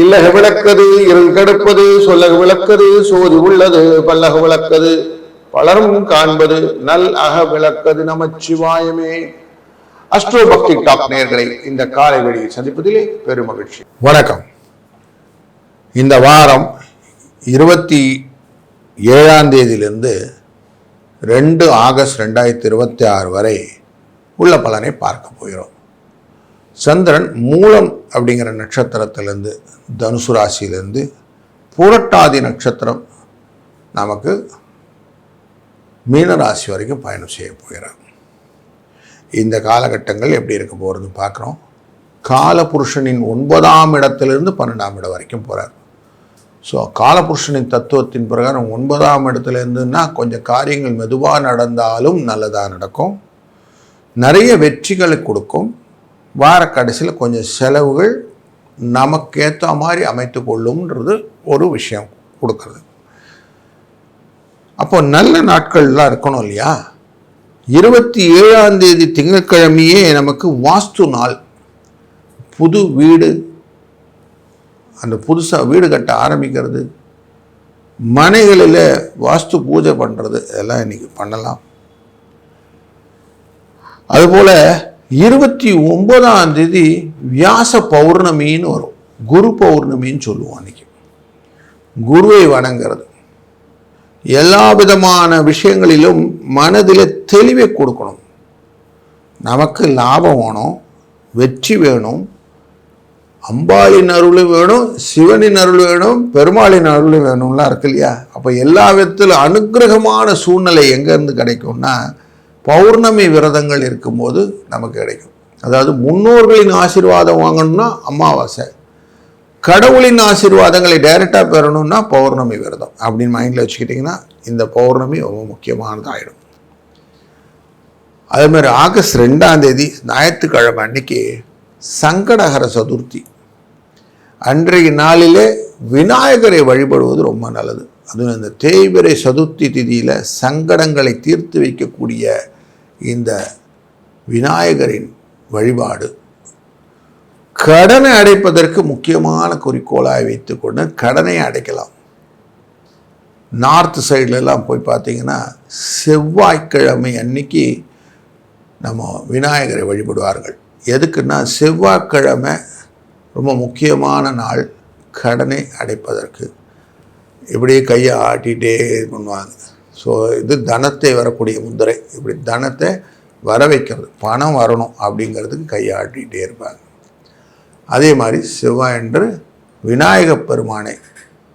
இல்லக விளக்கது இருள் கெடுப்பது சொல்லக விளக்கது சோதி உள்ளது பல்லக விளக்கது பலரும் காண்பது நல் அக விளக்கது நமச்சிவாயமே. அஸ்ட்ரோ பக்தி டாக் நேயர்களை இந்த காலை வெளியில் சந்திப்பதிலே பெரும் மகிழ்ச்சி. வணக்கம். இந்த வாரம் 27ஆம் தேதியிலிருந்து 2 ஆகஸ்ட் 2026 வரை உள்ள பலனை பார்க்க போகிறோம். சந்திரன் மூலம் அப்படிங்கிற நட்சத்திரத்திலிருந்து தனுசு ராசியிலிருந்து புரட்டாதி நட்சத்திரம் நமக்கு மீன ராசி வரைக்கும் பயணம் செய்ய போகிறார். இந்த காலகட்டங்கள் எப்படி இருக்க போகிறதுன்னு பார்க்குறோம். காலபுருஷனின் 9ஆம் இடத்திலிருந்து 12ஆம் இடம் வரைக்கும் போகிறார். ஸோ காலபுருஷனின் தத்துவத்தின் பிரகாரம் 9ஆம் இடத்துல இருந்துன்னா கொஞ்சம் காரியங்கள் மெதுவாக நடந்தாலும் நல்லதாக நடக்கும், நிறைய வெற்றிகளை கொடுக்கும். வார கடைசியில் கொஞ்சம் செலவுகள் நமக்கேற்ற மாதிரி அமைத்து கொள்ளும்ன்றது ஒரு விஷயம் கொடுக்குறது. அப்போ நல்ல நாட்கள்லாம் இருக்கணும் இல்லையா? 27ஆம் தேதி திங்கட்கிழமையே நமக்கு வாஸ்து நாள். புது வீடு, அந்த புதுசாக வீடு கட்ட ஆரம்பிக்கிறது, மனைகளில் வாஸ்து பூஜை பண்ணுறது, இதெல்லாம் இன்றைக்கி பண்ணலாம். அதுபோல் 29ஆம் தேதி வியாச பௌர்ணமின்னு வரும். குரு பௌர்ணமின்னு சொல்லுவோம். அன்றைக்கி குருவை வணங்கிறது. எல்லா விதமான விஷயங்களிலும் மனதில் தெளிவை கொடுக்கணும். நமக்கு லாபம் வேணும், வெற்றி வேணும், அம்பாளின் அருள் வேணும், சிவனின் அருள் வேணும், பெருமாளின் அருள் வேணும்லாம் இருக்கு இல்லையா? அப்போ எல்லா விதத்திலும் அனுகிரகமான சூழ்நிலை எங்கேருந்து கிடைக்கும்னா பௌர்ணமி விரதங்கள் இருக்கும்போது நமக்கு கிடைக்கும். அதாவது முன்னோர்களின் ஆசீர்வாதம் வாங்கணும்னா அமாவாசை, கடவுளின் ஆசீர்வாதங்களை டைரெக்டாக பெறணும்னா பௌர்ணமி விரதம் அப்படின்னு மைண்டில் வச்சுக்கிட்டிங்கன்னா இந்த பௌர்ணமி ரொம்ப முக்கியமானதாகிடும். அதேமாதிரி ஆகஸ்ட் 2ஆம் தேதி ஞாயிற்றுக்கிழமை அன்னைக்கு சங்கடஹர சதுர்த்தி. அன்றைய நாளிலே விநாயகரை வழிபடுவது ரொம்ப நல்லது. அதுவும் இந்த தேய்பிறை சதுர்த்தி திதியில் சங்கடங்களை தீர்த்து வைக்கக்கூடிய இந்த விநாயகரின் வழிபாடு கடனை அடைப்பதற்கு முக்கியமான குறிக்கோளாக வைத்துக்கொண்டு கடனை அடைக்கலாம். நார்த் சைட்லலாம் போய் பார்த்தீங்கன்னா செவ்வாய்க்கிழமை அன்னைக்கு நம்ம விநாயகரை வழிபடுவார்கள். எதுக்குன்னா செவ்வாய்க்கிழமை ரொம்ப முக்கியமான நாள் கடனை அடைப்பதற்கு. இப்படியே கையை ஆட்டிகிட்டே பண்ணுவாங்க. ஸோ இது தனத்தை வரக்கூடிய முத்திரை. இப்படி தனத்தை வர வைக்கிறது, பணம் வரணும் அப்படிங்கிறதுக்கு கையை ஆட்டிகிட்டே இருப்பாங்க. அதே மாதிரி செவ்வாயன்று விநாயகப் பெருமானை,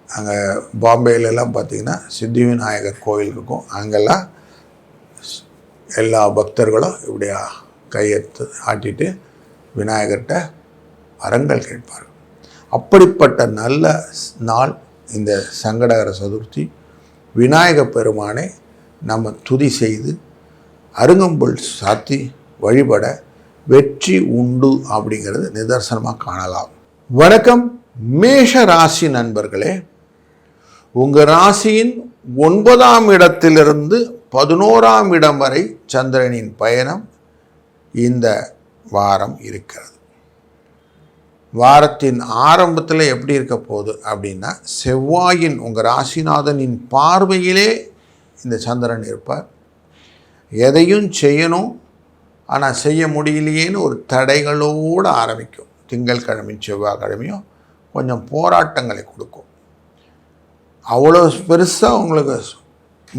அங்கே பாம்பேலெல்லாம் பார்த்திங்கன்னா சித்தி விநாயகர் கோவில் இருக்கும். அங்கெல்லாம் எல்லா பக்தர்களும் இப்படியா கையெடுத்து ஆட்டிட்டு விநாயகர்கிட்ட வரங்கள் கேட்பார்கள். அப்படிப்பட்ட நல்ல நாள் இந்த சங்கடஹர சதுர்த்தி. விநாயக பெருமானை நம்ம துதி செய்து அருங்கம்புல் சாத்தி வழிபட வெற்றி உண்டு அப்படிங்கிறது நிதர்சனமாக காணலாம். வணக்கம் மேஷ ராசி நண்பர்களே. உங்கள் ராசியின் 9ஆம் இடத்திலிருந்து 11ஆம் இடம் வரை சந்திரனின் பயணம் இந்த வாரம் இருக்கிறது. வாரத்தின் ஆரம்பத்தில் எப்படி இருக்க போகுது அப்படின்னா செவ்வாயின் உங்கள் ராசிநாதனின் பார்வையிலே இந்த சந்திரன் இருப்பார். எதையும் செய்யணும், ஆனால் செய்ய முடியலையேன்னு ஒரு தடைகளோடு ஆரம்பிக்கும். திங்கட்கிழமையும் செவ்வாய்க்கிழமையும் கொஞ்சம் போராட்டங்களை கொடுக்கும். அவ்வளோ பெருசாக உங்களுக்கு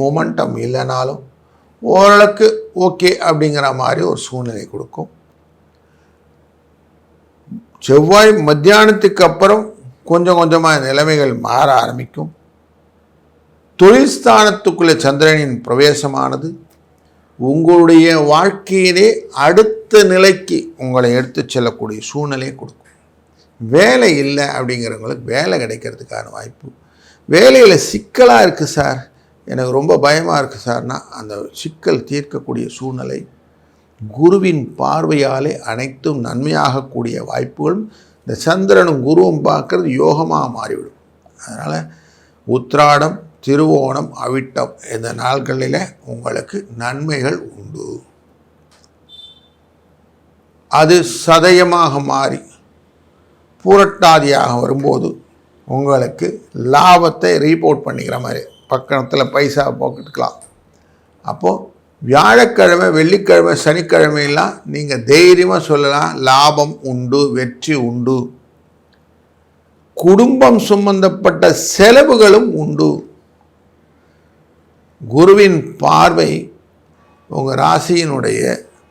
மொமெண்டம் இல்லைனாலும் ஓரளவுக்கு ஓகே அப்படிங்கிற மாதிரி ஒரு சூழ்நிலை கொடுக்கும். செவ்வாய் மத்தியானத்துக்கு அப்புறம் கொஞ்சம் கொஞ்சமாக நிலைமைகள் மாற ஆரம்பிக்கும். தொழில் ஸ்தானத்துக்குள்ளே சந்திரனின் பிரவேசமானது உங்களுடைய வாழ்க்கையிலே அடுத்த நிலைக்கு உங்களை எடுத்து செல்லக்கூடிய சூழ்நிலையை கொடுக்கும். வேலை இல்லை அப்படிங்கிறவங்களுக்கு வேலை கிடைக்கிறதுக்கான வாய்ப்பு. வேலையில் சிக்கலாக இருக்குது சார், எனக்கு ரொம்ப பயமாக இருக்குது சார்னா அந்த சிக்கல் தீர்க்கக்கூடிய சூழ்நிலை குருவின் பார்வையாலே அனைத்தும் நன்மையாகக்கூடிய வாய்ப்புகளும் இந்த சந்திரனும் குருவும் பார்க்கறது யோகமாக மாறிவிடும். அதனால் உத்திராடம், திருவோணம், அவிட்டம் இந்த நாட்களில் உங்களுக்கு நன்மைகள் உண்டு. அது சதயமாக மாறி புரட்டாதியாக வரும்போது உங்களுக்கு லாபத்தை ரீபோர்ட் பண்ணிக்கிற மாதிரி பக்கத்தில் பைசா போட்டுக்கலாம். அப்போது வியாழக்கிழமை, வெள்ளிக்கிழமை, சனிக்கிழமையெல்லாம் நீங்கள் தைரியமாக சொல்லலாம், லாபம் உண்டு, வெற்றி உண்டு. குடும்பம் சம்பந்தப்பட்ட செலவுகளும் உண்டு. குருவின் பார்வை உங்கள் ராசியினுடைய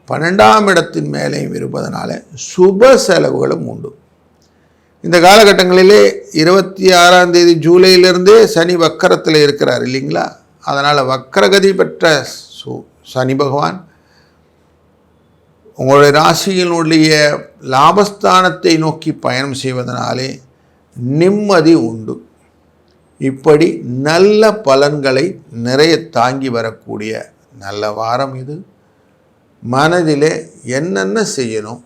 12ஆம் இடத்தின் மேலேயும் இருப்பதனால சுப செலவுகளும் உண்டு. இந்த காலகட்டங்களிலே 26ஆம் தேதி ஜூலையிலிருந்தே சனி வக்கரத்தில் இருக்கிறார் இல்லைங்களா? அதனால் வக்கரகதி பெற்ற சனி பகவான் உங்களுடைய ராசியினுடைய லாபஸ்தானத்தை நோக்கி பயணம் செய்வதனாலே நிம்மதி உண்டு. இப்படி நல்ல பலன்களை நிறைய தாங்கி வரக்கூடிய நல்ல வாரம் இது. மனதிலே என்னென்ன செய்யணும்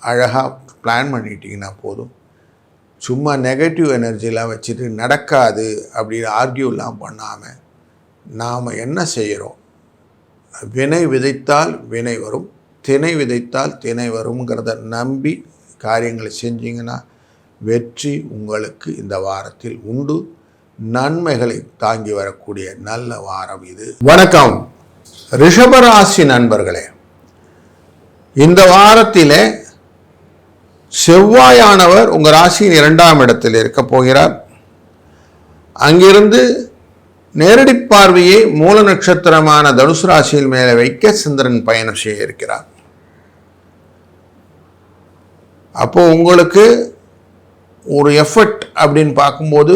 அழகாக பிளான் பண்ணிட்டீங்கன்னா போதும். சும்மா நெகட்டிவ் எனர்ஜிலாம் வச்சுட்டு நடக்காது அப்படின்னு ஆர்கியூலாம் பண்ணாமல் நாம் என்ன செய்கிறோம், வினை விதைத்தால் வினை வரும், திணை விதைத்தால் திணை வருங்கிறத நம்பி காரியங்களை செஞ்சிங்கன்னா வெற்றி உங்களுக்கு இந்த வாரத்தில் உண்டு. நன்மைகளை தாங்கி வரக்கூடிய நல்ல வாரம் இது. வணக்கம் ரிஷபராசி நண்பர்களே, இந்த வாரத்திலே செவ்வாயானவர் உங்கள் ராசியின் 2ஆம் இடத்தில் இருக்க போகிறார். அங்கிருந்து நேரடி பார்வையை மூல நட்சத்திரமான தனுசு ராசியில் மேலே வைக்க சந்திரன் பயணம் செய்ய இருக்கிறார். அப்போ உங்களுக்கு ஒரு எஃபெக்ட் அப்படின்னு பார்க்கும்போது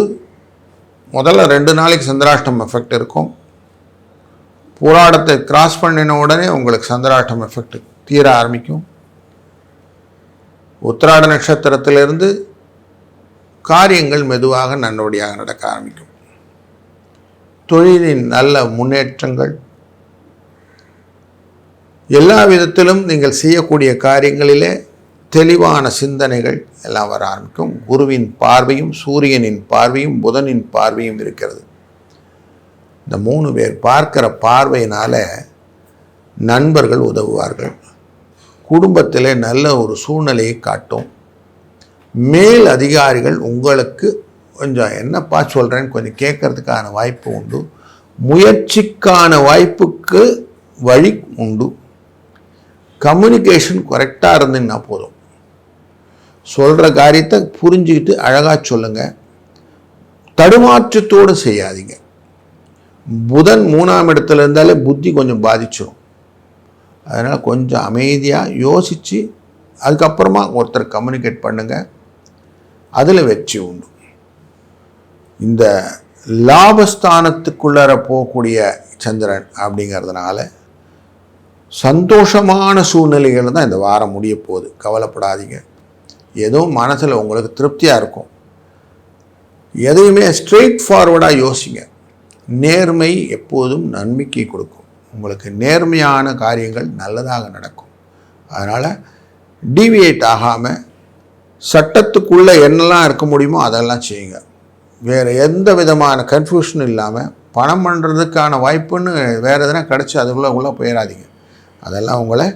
முதல்ல 2 நாளைக்கு சந்திராஷ்டம் எஃபெக்ட் இருக்கும். போராட்டத்தை கிராஸ் பண்ணின உடனே உங்களுக்கு சந்திராஷ்டம் எஃபெக்ட் தீர ஆரம்பிக்கும். உத்திராட நட்சத்திரத்திலிருந்து காரியங்கள் மெதுவாக நல்லபடியாக நடக்க ஆரம்பிக்கும். தொழிலின் நல்ல முன்னேற்றங்கள், எல்லா விதத்திலும் நீங்கள் செய்யக்கூடிய காரியங்களிலே தெளிவான சிந்தனைகள் எல்லாம் வர ஆரம்பிக்கும். குருவின் பார்வையும் சூரியனின் பார்வையும் புதனின் பார்வையும் இருக்கிறது. இந்த 3 பேர் பார்க்கிற பார்வையினால் நண்பர்கள் உதவுவார்கள். குடும்பத்தில் நல்ல ஒரு சூழ்நிலையை காட்டும். மேல் அதிகாரிகள் உங்களுக்கு கொஞ்சம் என்னப்பா சொல்கிறேன்னு கொஞ்சம் கேட்கறதுக்கான வாய்ப்பு உண்டு. முயற்சிக்கான வாய்ப்புக்கு வழி உண்டு. கம்யூனிகேஷன் கரெக்டாக இருந்தீங்கன்னா போதும். சொல்கிற காரியத்தை புரிஞ்சுக்கிட்டு அழகாக சொல்லுங்கள். தடுமாற்றத்தோடு செய்யாதீங்க. புதன் 3ஆம் இடத்துல இருந்தாலே புத்தி கொஞ்சம் பாதிச்சிடும். அதனால் கொஞ்சம் அமைதியாக யோசித்து அதுக்கப்புறமா ஒருத்தர் கம்யூனிகேட் பண்ணுங்கள். அதில் வெற்றி உண்டு. இந்த லாபஸ்தானத்துக்குள்ளார போகக்கூடிய சந்திரன் அப்படிங்கிறதுனால சந்தோஷமான சூழ்நிலைகள் தான் இந்த வாரம் முடிய போகுது. கவலைப்படாதீங்க. ஏதோ மனசில் உங்களுக்கு திருப்தியாக இருக்கும். எதையுமே ஸ்ட்ரெயிட் ஃபார்வர்டாக யோசிங்க. நேர்மை எப்போதும் நன்மைக்கு கொடுக்கும். உங்களுக்கு நேர்மையான காரியங்கள் நல்லதாக நடக்கும். அதனால் டீவியேட் ஆகாமல் சட்டத்துக்குள்ளே என்னெல்லாம் இருக்க முடியுமோ அதெல்லாம் செய்யுங்க. வேறு எந்த விதமான கன்ஃபியூஷனும் இல்லாமல் பணம் பண்ணுறதுக்கான வாய்ப்புன்னு வேறு எதனா கிடச்சி அதுக்குள்ளே போயிடாதீங்க. அதெல்லாம் உங்களை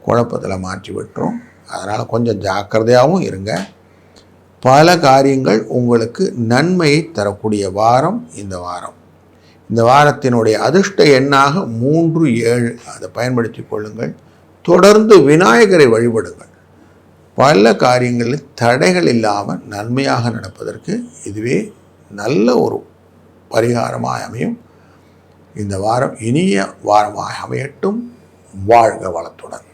குழப்பத்தில் மாற்றி விட்டுரும். அதனால் கொஞ்சம் ஜாக்கிரதையாகவும் இருங்க. பல காரியங்கள் உங்களுக்கு நன்மையை தரக்கூடிய வாரம் இந்த வாரம். இந்த வாரத்தினுடைய அதிர்ஷ்ட எண்ணாக 3, 7 அதை பயன்படுத்தி கொள்ளுங்கள். தொடர்ந்து விநாயகரை வழிபடுங்கள். பல காரியங்களில் தடைகள் இல்லாமல் நன்மையாக நடப்பதற்கு இதுவே நல்ல ஒரு பரிகாரமாக அமையும். இந்த வாரம் இனிய வாரமாக அமையட்டும். வாழ்க வளத்துடன்.